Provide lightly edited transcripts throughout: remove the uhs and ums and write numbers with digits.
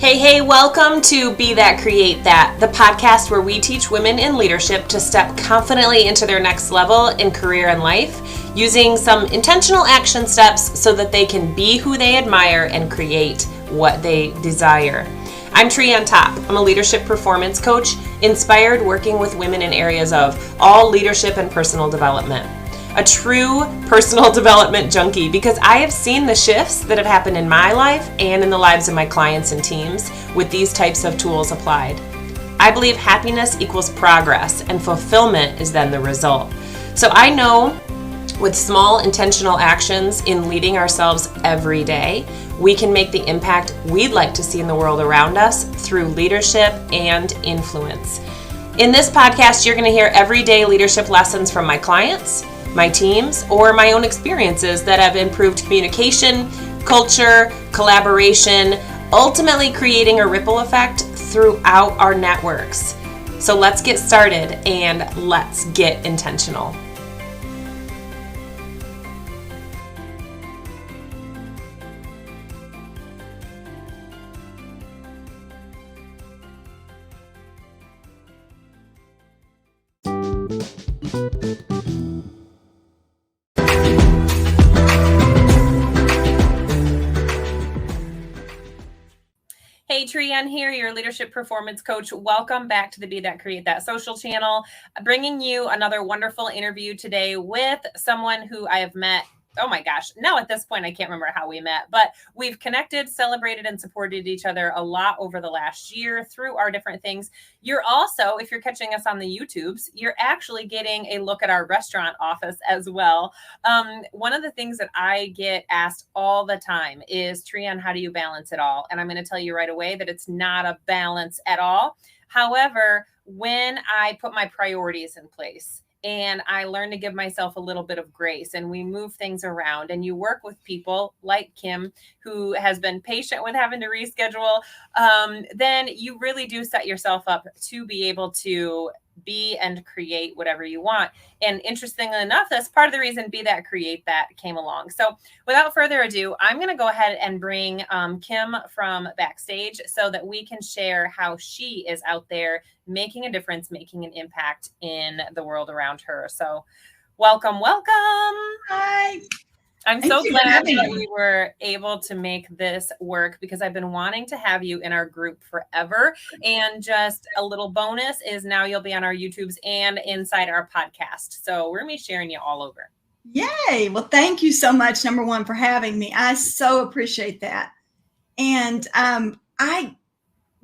Hey, welcome to Be That, Create That, the podcast where we teach women in leadership to step confidently into their next level in career and life, using some intentional action steps so that they can be who they admire and create what they desire. I'm Trienne. I'm a leadership performance coach, inspired working with women in areas of all leadership and personal development. A true personal development junkie, because I have seen the shifts that have happened in my life and in the lives of my clients and teams with these types of tools applied. I believe happiness equals progress and fulfillment is then the result. So I know with small intentional actions in leading ourselves every day, we can make the impact we'd like to see in the world around us through leadership and influence. In this podcast, you're going to hear everyday leadership lessons from my clients, my teams, or my own experiences that have improved communication, culture, collaboration, ultimately creating a ripple effect throughout our networks. So let's get started and let's get intentional. Hey, Trienne here, your leadership performance coach. Welcome back to the Be That, Create That social channel. Bringing you another wonderful interview today with someone who I have met. Oh my gosh. Now at this point, I can't remember how we met, but we've connected, celebrated, and supported each other a lot over the last year through our different things. You're also, if you're catching us on the YouTubes, you're actually getting a look at our restaurant office as well. One of the things that I get asked all the time is, Trienne, how do you balance it all? And I'm going to tell you right away that it's not a balance at all. However, when I put my priorities in place, and I learn to give myself a little bit of grace, and we move things around, and you work with people like Kim, who has been patient with having to reschedule, then you really do set yourself up to be able to be and create whatever you want. And interestingly enough, that's part of the reason Be That, Create That came along. So without further ado, I'm going to go ahead and bring Kim from backstage so that we can share how she is out there making a difference, making an impact in the world around her. So welcome. Hi. I'm so glad that we were able to make this work, because I've been wanting to have you in our group forever. And just a little bonus is now you'll be on our YouTubes and inside our podcast. So we're going to be sharing you all over. Yay. Well, thank you so much, number one, for having me. I so appreciate that. And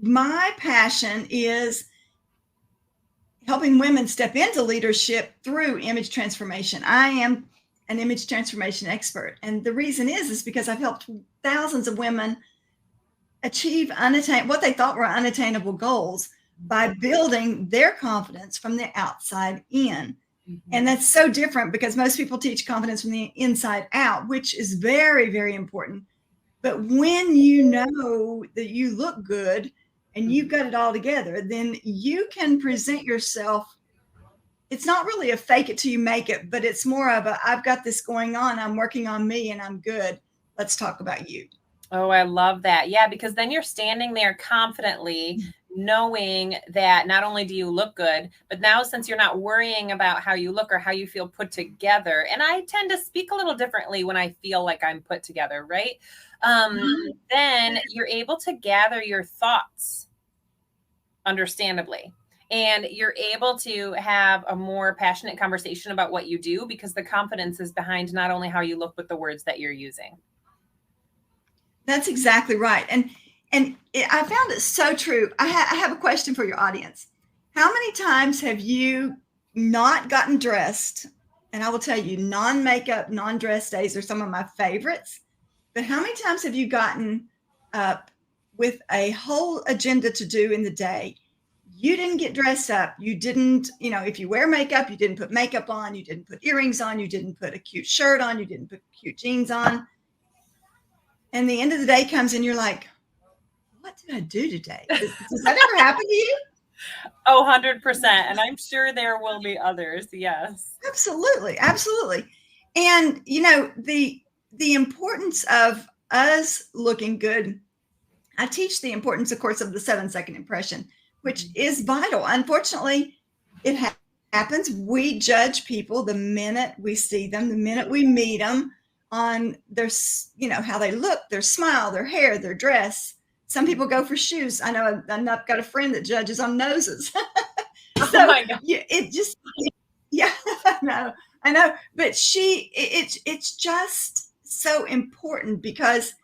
my passion is helping women step into leadership through image transformation. I am an image transformation expert. And the reason is because I've helped thousands of women achieve what they thought were unattainable goals by building their confidence from the outside in. Mm-hmm. And that's so different, because most people teach confidence from the inside out, which is very, very important. But when you know that you look good and you've got it all together, then you can present yourself. It's not really a fake it till you make it, but it's more of I've got this going on. I'm working on me and I'm good. Let's talk about you. Oh, I love that. Yeah, because then you're standing there confidently knowing that not only do you look good, but now since you're not worrying about how you look or how you feel put together, and I tend to speak a little differently when I feel like I'm put together, right? Then you're able to gather your thoughts, understandably. And you're able to have a more passionate conversation about what you do, because the confidence is behind not only how you look, but the words that you're using. That's exactly right. And I found it so true. I have a question for your audience. How many times have you not gotten dressed? And I will tell you, non-makeup, non-dress days are some of my favorites. But how many times have you gotten up with a whole agenda to do in the day? You didn't get dressed up. You didn't, if you wear makeup, you didn't put makeup on. You didn't put earrings on. You didn't put a cute shirt on. You didn't put cute jeans on. And the end of the day comes and you're like, what did I do today? Does that ever happen to you? Oh, 100%. And I'm sure there will be others. Yes. Absolutely. And, the importance of us looking good I teach the importance, of course, of the 7-second impression, which is vital. Unfortunately, it happens. We judge people the minute we see them, the minute we meet them, on their, how they look, their smile, their hair, their dress. Some people go for shoes. I know I've got a friend that judges on noses. So oh my God. Yeah, I know. But it's just so important, because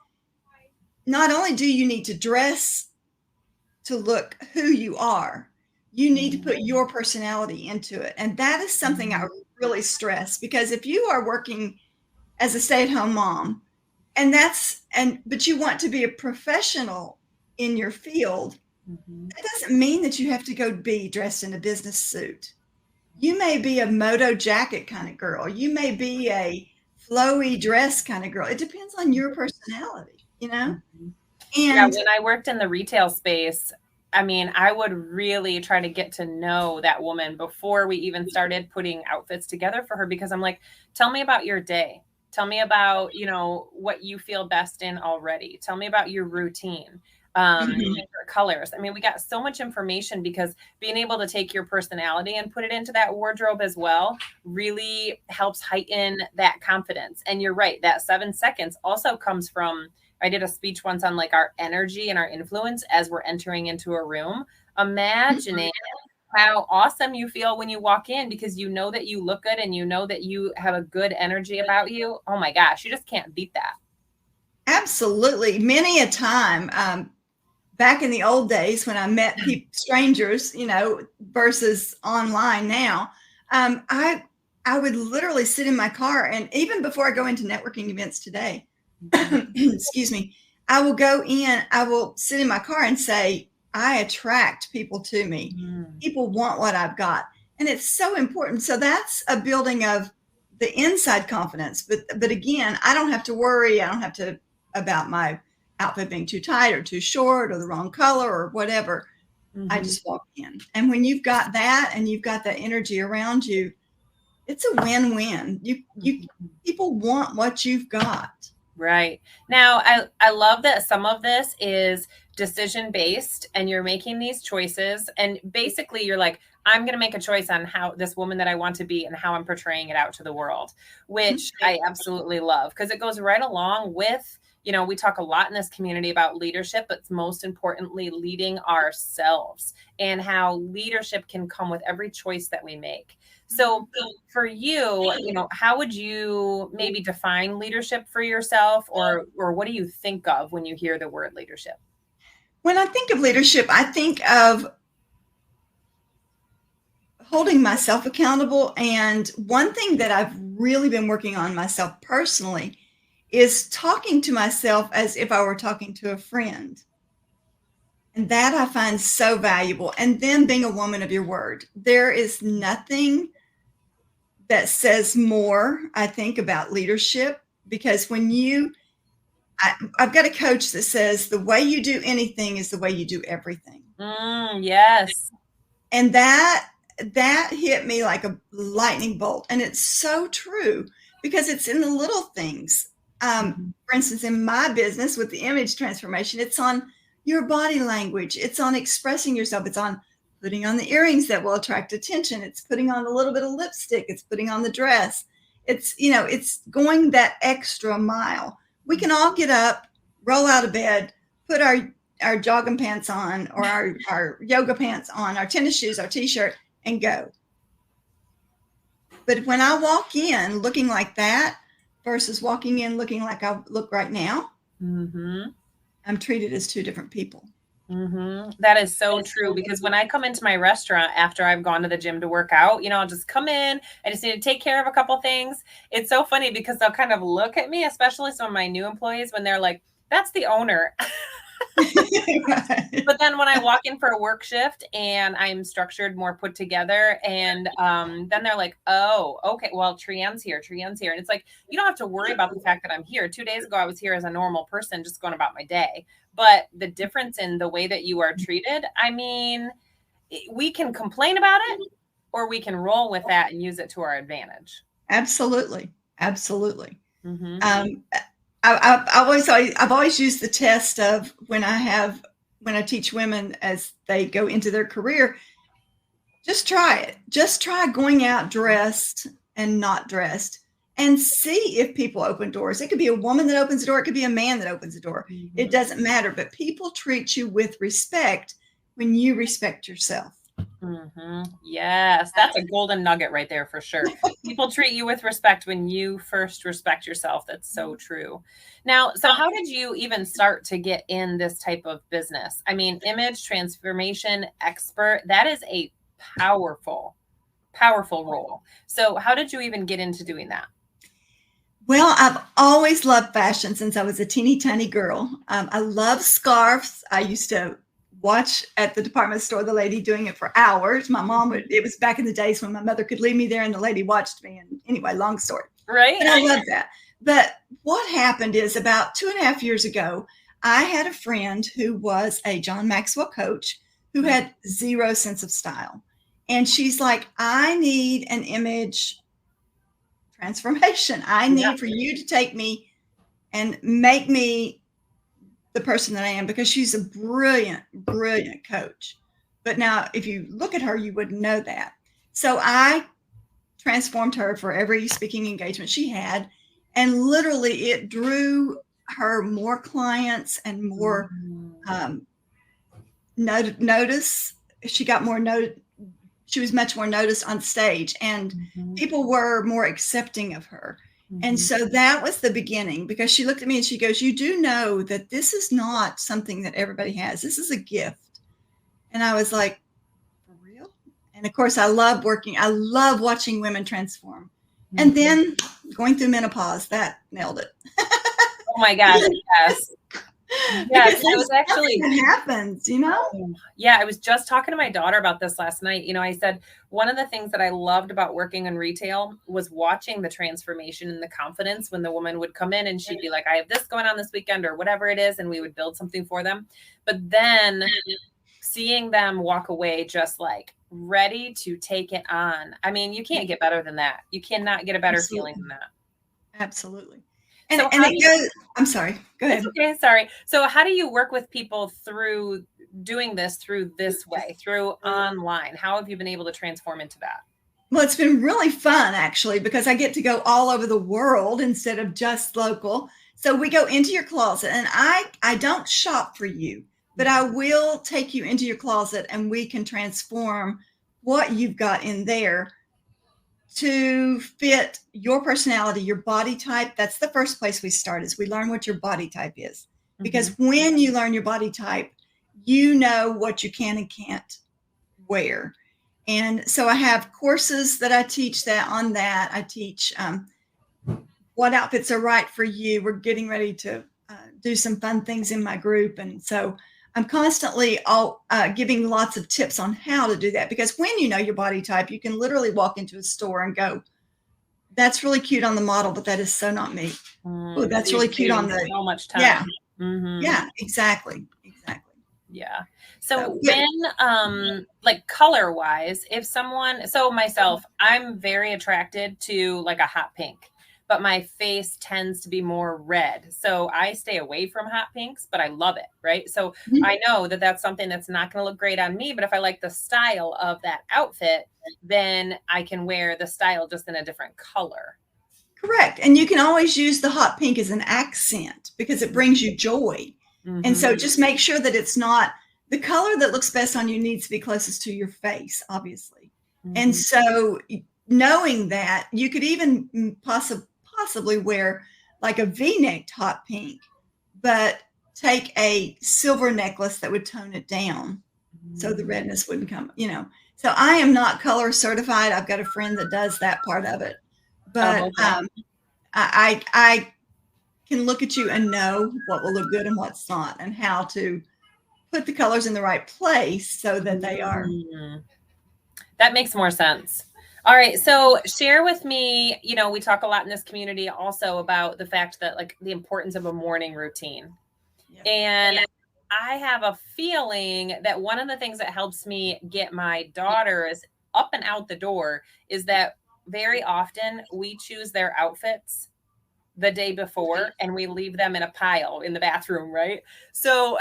not only do you need to dress to look who you are, you need to put your personality into it. And that is something I really stress, because if you are working as a stay-at-home mom, but you want to be a professional in your field, that doesn't mean that you have to go be dressed in a business suit. You may be a moto jacket kind of girl. You may be a flowy dress kind of girl. It depends on your personality, And yeah, when I worked in the retail space, I mean, I would really try to get to know that woman before we even started putting outfits together for her, because I'm like, tell me about your day. Tell me about, what you feel best in already. Tell me about your routine, favorite colors. I mean, we got so much information, because being able to take your personality and put it into that wardrobe as well really helps heighten that confidence. And you're right, that 7 seconds also comes from, I did a speech once on like our energy and our influence as we're entering into a room. Imagining how awesome you feel when you walk in, because you know that you look good and you know that you have a good energy about you. Oh my gosh, you just can't beat that. Absolutely. Many a time, back in the old days when I met strangers, versus online now, I would literally sit in my car, and even before I go into networking events today, excuse me, I will go in, I will sit in my car and say, I attract people to me. People want what I've got. And it's so important. So that's a building of the inside confidence. But again, I don't have to worry. I don't have to about my outfit being too tight or too short or the wrong color or whatever. I just walk in. And when you've got that and you've got that energy around you, it's a win-win. People want what you've got. Right. Now, I love that some of this is decision-based, and you're making these choices, and basically you're like, I'm going to make a choice on how this woman that I want to be and how I'm portraying it out to the world, which I absolutely love, because it goes right along with, we talk a lot in this community about leadership, but most importantly, leading ourselves, and how leadership can come with every choice that we make. So for you, how would you maybe define leadership for yourself, or what do you think of when you hear the word leadership? When I think of leadership, I think of holding myself accountable. And one thing that I've really been working on myself personally is talking to myself as if I were talking to a friend. And that I find so valuable. And then being a woman of your word. There is nothing that says more, I think, about leadership, because when I've got a coach that says the way you do anything is the way you do everything. Yes. And that hit me like a lightning bolt. And it's so true, because it's in the little things. For instance, in my business with the image transformation, it's on your body language. It's on expressing yourself. It's on putting on the earrings that will attract attention. It's putting on a little bit of lipstick. It's putting on the dress. It's, it's going that extra mile. We can all get up, roll out of bed, put our jogging pants on, or our yoga pants on, our tennis shoes, our t-shirt, and go. But when I walk in looking like that versus walking in looking like I look right now, I'm treated as two different people. That is so true, because when I come into my restaurant after I've gone to the gym to work out, I'll just come in. I just need to take care of a couple things. It's so funny because they'll kind of look at me, especially some of my new employees, when they're like, that's the owner. But then when I walk in for a work shift and I'm structured, more put together, and then they're like, oh, okay, well, Trienne's here. And it's like, you don't have to worry about the fact that I'm here. 2 days ago, I was here as a normal person, just going about my day. But the difference in the way that you are treated, I mean, we can complain about it, or we can roll with that and use it to our advantage. Absolutely. I've always used the test of when I teach women as they go into their career, just try it. Just try going out dressed and not dressed and see if people open doors. It could be a woman that opens the door. It could be a man that opens the door. Mm-hmm. It doesn't matter, but people treat you with respect when you respect yourself. Mm-hmm. Yes, that's a golden nugget right there for sure. People treat you with respect when you first respect yourself. That's so true. Now, so how did you even start to get in this type of business? I mean, image transformation expert, that is a powerful role. So how did you even get into doing that? Well, I've always loved fashion since I was a teeny tiny girl. I love scarves. I used to watch at the department store the lady doing it for hours. My mom would, it was back in the days when my mother could leave me there and the lady watched me. And anyway, long story. Right. And I love that. But what happened is about 2.5 years ago, I had a friend who was a John Maxwell coach who had zero sense of style. And she's like, I need an image transformation. I need for you to take me and make me the person that I am, because she's a brilliant, brilliant coach. But now if you look at her, you wouldn't know that. So I transformed her for every speaking engagement she had. And literally it drew her more clients and more notice. She got more notice. She was much more noticed on stage, and people were more accepting of her. And so that was the beginning, because she looked at me and she goes, you do know that this is not something that everybody has. This is a gift. And I was like, for real? And of course, I love watching women transform. And then going through menopause, that nailed it. Oh my gosh, yes. Yes, it was actually happens, you know? Yeah, I was just talking to my daughter about this last night. You know, I said one of the things that I loved about working in retail was watching the transformation and the confidence when the woman would come in and she'd be like, I have this going on this weekend or whatever it is, and we would build something for them. But then seeing them walk away just like ready to take it on. I mean, you can't get better than that. You cannot get a better feeling than that. Absolutely. I'm sorry, go ahead. Okay, sorry. So how do you work with people through doing this through this way, through online? How have you been able to transform into that? Well, it's been really fun, actually, because I get to go all over the world instead of just local. So we go into your closet, and I don't shop for you, but I will take you into your closet and we can transform what you've got in there to fit your personality, your body type. That's the first place we start, is we learn what your body type is. Because when you learn your body type, you know what you can and can't wear. And so I have courses that I teach that on that. I teach what outfits are right for you. We're getting ready to do some fun things in my group. And so I'm constantly giving lots of tips on how to do that, because when you know your body type, you can literally walk into a store and go, that's really cute on the model, but that is so not me. Oh, that's really cute on the, so much time. Yeah. Yeah, exactly. Yeah. So when, like color wise, if someone, so myself, I'm very attracted to like a hot pink, but my face tends to be more red. So I stay away from hot pinks, but I love it. Right. So I know that that's something that's not going to look great on me, but if I like the style of that outfit, then I can wear the style just in a different color. Correct. And you can always use the hot pink as an accent because it brings you joy. And so just make sure that it's not the color that looks best on you needs to be closest to your face, obviously. And so knowing that, you could even possibly wear like a V-necked hot pink, but take a silver necklace that would tone it down so the redness wouldn't come, you know. So I am not color certified. I've got a friend that does that part of it. But I can look at you and know what will look good and what's not, and how to put the colors in the right place so that they are. That makes more sense. All right. So share with me, you know, we talk a lot in this community also about the fact that like the importance of a morning routine. Yeah. And I have a feeling that one of the things that helps me get my daughters up and out the door is that very often we choose their outfits the day before and we leave them in a pile in the bathroom, right? So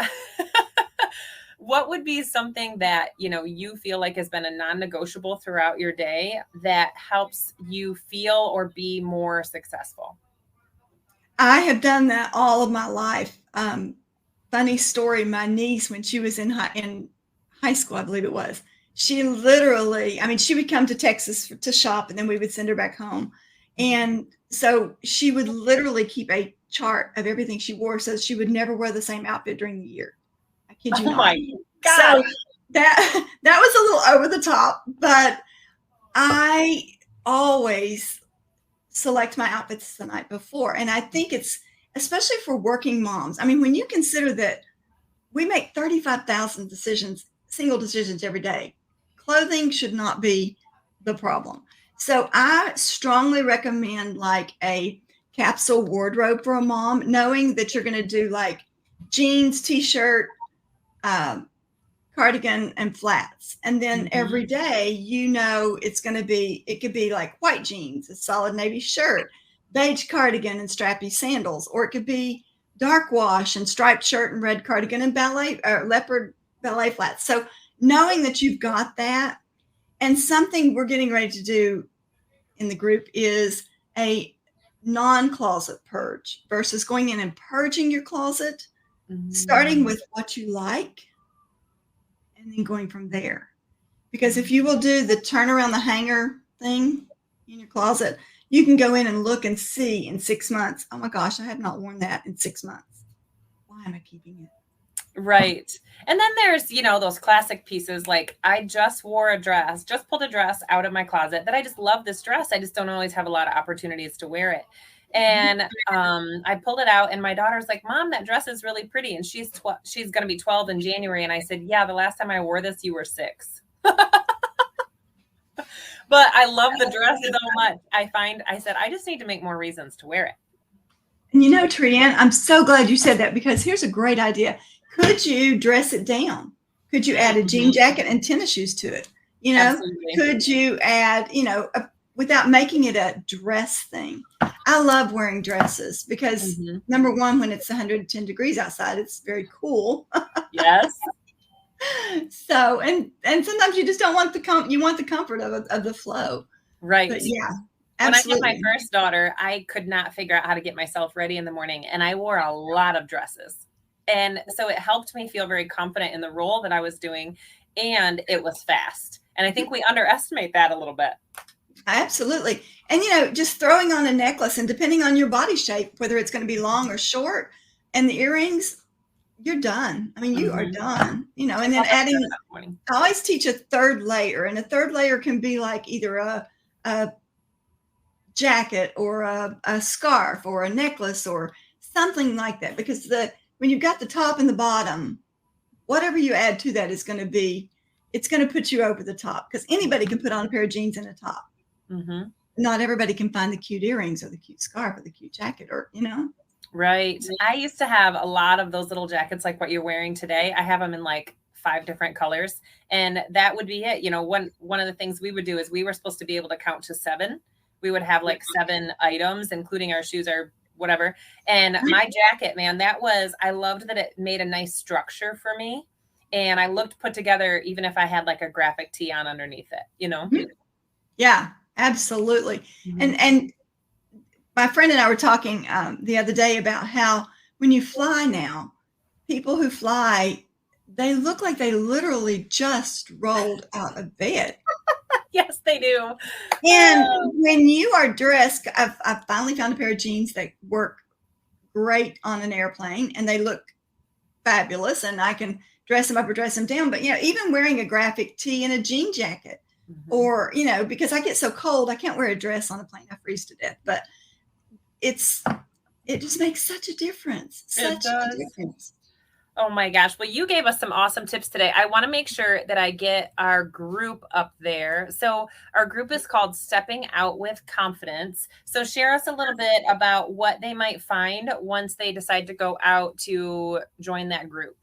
what would be something that, you feel like has been a non-negotiable throughout your day that helps you feel or be more successful? I have done that all of my life. Funny story, my niece, when she was in high school, I believe it was, she literally, she would come to Texas to shop, and then we would send her back home. And so she would literally keep a chart of everything she wore, so she would never wear the same outfit during the year. I kid you not. My God. So that was a little over the top, but I always select my outfits the night before. And I think it's, especially for working moms, when you consider that we make 35,000 single decisions every day, clothing should not be the problem. So I strongly recommend like a capsule wardrobe for a mom, knowing that you're going to do like jeans, t-shirt, cardigan, and flats. And then every day, it could be like white jeans, a solid navy shirt, beige cardigan and strappy sandals, or it could be dark wash and striped shirt and red cardigan and leopard ballet flats. So knowing that you've got that, and something we're getting ready to do in the group is a non-closet purge versus going in and purging your closet, starting with what you like and then going from there. Because if you will do the turn around the hanger thing in your closet, you can go in and look and see in 6 months, oh my gosh, I have not worn that in 6 months. Why am I keeping it? Right. And then there's, those classic pieces. Like I just pulled a dress out of my closet that I just love this dress. I just don't always have a lot of opportunities to wear it. And I pulled it out and my daughter's like, Mom, that dress is really pretty. And she's going to be 12 in January. And I said, yeah, the last time I wore this, you were 6. But I love the dress so much. I said, I just need to make more reasons to wear it. And Trienne, I'm so glad you said that, because here's a great idea. Could you dress it down? Could you add a jean jacket and tennis shoes to it? Absolutely. Could you add, without making it a dress thing? I love wearing dresses because number one, when it's 110 degrees outside, it's very cool. Yes. So, and sometimes you just don't want you want the comfort of the flow. Right. But yeah. Absolutely. When I had my first daughter, I could not figure out how to get myself ready in the morning, and I wore a lot of dresses. And so it helped me feel very confident in the role that I was doing, and it was fast. And I think we underestimate that a little bit. Absolutely. And, just throwing on a necklace, and depending on your body shape, whether it's going to be long or short, and the earrings, you're done. You are done, and then adding, I always teach a third layer, and a third layer can be like either a jacket or a scarf or a necklace or something like that, because when you've got the top and the bottom, whatever you add to that is going to put you over the top, because anybody can put on a pair of jeans and a top. Not everybody can find the cute earrings or the cute scarf or the cute jacket, or Right. I used to have a lot of those little jackets like what you're wearing today. I have them in like 5 different colors, and that would be it. One of the things we would do is we were supposed to be able to count to 7. We would have like 7 items, including our shoes or whatever. And my jacket, man, I loved that it made a nice structure for me. And I looked put together, even if I had like a graphic tee on underneath it, Yeah, absolutely. And my friend and I were talking the other day about how when you fly now, people who fly, they look like they literally just rolled out of bed. Yes, they do. And when you are dressed, I've finally found a pair of jeans that work great on an airplane, and they look fabulous, and I can dress them up or dress them down. But, even wearing a graphic tee and a jean jacket, or, because I get so cold, I can't wear a dress on a plane. I freeze to death. But it just makes such a difference. Such a difference. Oh my gosh. Well, you gave us some awesome tips today. I want to make sure that I get our group up there. So our group is called Stepping Out with Confidence. So share us a little bit about what they might find once they decide to go out to join that group.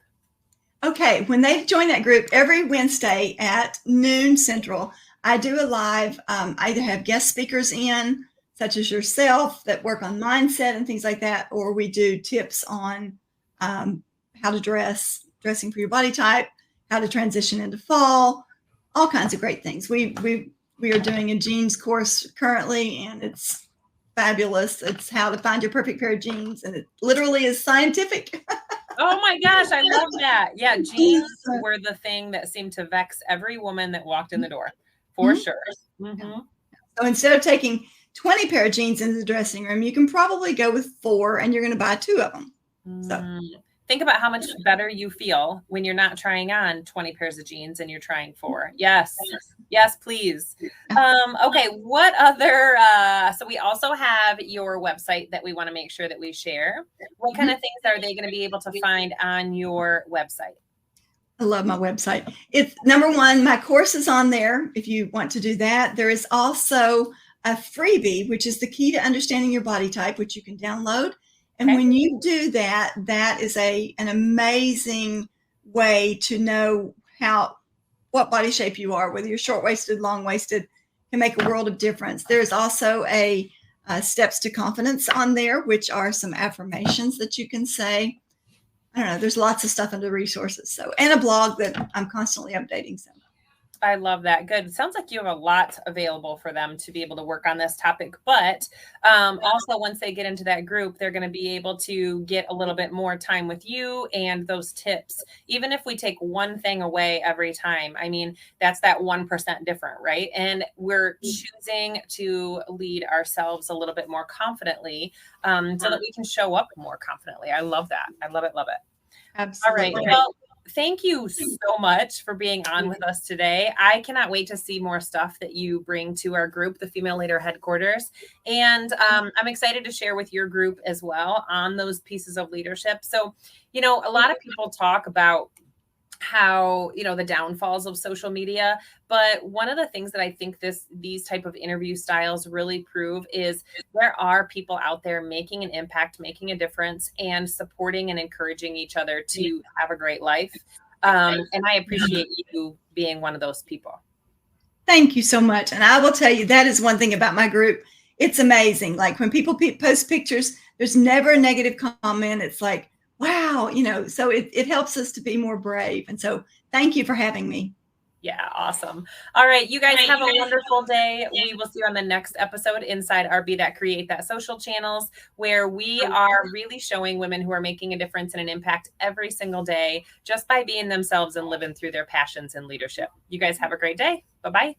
Okay. When they join that group, every Wednesday at noon Central, I do a live, I either have guest speakers in. such as yourself that work on mindset and things like that, or we do tips on how to dressing for your body type, how to transition into fall, all kinds of great things. We are doing a jeans course currently, and it's fabulous. It's how to find your perfect pair of jeans, and it literally is scientific. Oh my gosh, I love that. Yeah, jeans were the thing that seemed to vex every woman that walked in the door, for sure. Mm-hmm. So instead of taking 20 pair of jeans into the dressing room, you can probably go with 4, and you're going to buy 2 of them. So think about how much better you feel when you're not trying on 20 pairs of jeans and you're trying 4. Yes. Yes, please. Okay. What other, so we also have your website that we want to make sure that we share. What kind of things are they going to be able to find on your website? I love my website. It's number one, my course is on there if you want to do that. There is also a freebie, which is the key to understanding your body type, which you can download. And when you do that, that is an amazing way to know what body shape you are, whether you're short-waisted, long-waisted, can make a world of difference. There's also a steps to confidence on there, which are some affirmations that you can say. I don't know. There's lots of stuff under resources. So, and a blog that I'm constantly updating. So I love that. Good. Sounds like you have a lot available for them to be able to work on this topic. But also, once they get into that group, they're going to be able to get a little bit more time with you and those tips. Even if we take one thing away every time, I mean, that's that 1% different, right? And we're choosing to lead ourselves a little bit more confidently so that we can show up more confidently. I love that. I love it. Love it. Absolutely. All right. Well, thank you so much for being on with us today. I cannot wait to see more stuff that you bring to our group, the Female Leader Headquarters. And I'm excited to share with your group as well on those pieces of leadership. So, you know, a lot of people talk about how, you know, the downfalls of social media. But one of the things that I think these type of interview styles really prove is there are people out there making an impact, making a difference, and supporting and encouraging each other to have a great life. And I appreciate you being one of those people. Thank you so much. And I will tell you, that is one thing about my group. It's amazing. Like when people post pictures, there's never a negative comment. It's like, wow, you know, so it helps us to be more brave. And so thank you for having me. Yeah, awesome. All right, you guys have a wonderful day. We will see you on the next episode inside our Be That Create That social channels, where we are really showing women who are making a difference and an impact every single day just by being themselves and living through their passions and leadership. You guys have a great day. Bye-bye.